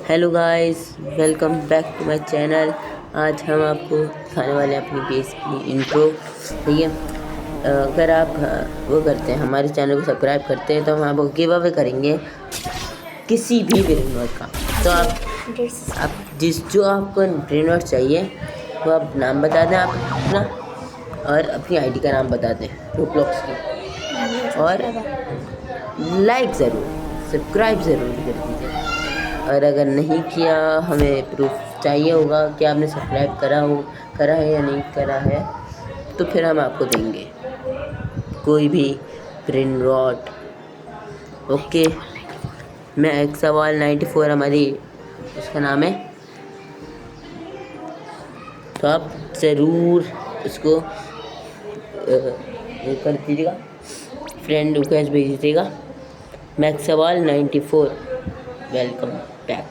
Hello guys, welcome back to my channel. आज हम आपको दिखाने वाले हैं अपनी बेस की इंट्रो। ठीक है, अगर आप वो करते हैं, हमारे चैनल को सब्सक्राइब करते हैं, तो हम आपको गिव अवे करेंगे किसी भी ब्रेन नोट का। तो आप जो आपको ब्रेन नोट चाहिए वो आप नाम बता दें आप अपना, और अपनी आईडी का नाम बता दें रोब्लॉक्स की, और लाइक ज़रूर, सब्सक्राइब ज़रूर कर दीजिए। और अगर नहीं किया, हमें प्रूफ चाहिए होगा कि आपने सब्सक्राइब करा है या नहीं करा है, तो फिर हम आपको देंगे कोई भी प्रिंट रॉट। ओके, मैं एक सवाल 94 हमारी उसका नाम है, तो आप ज़रूर उसको वो कर दीजिएगा, फ्रेंड रिक्वेस्ट भेज दीजिएगा। मैं एक सवाल 94, वेलकम बैक।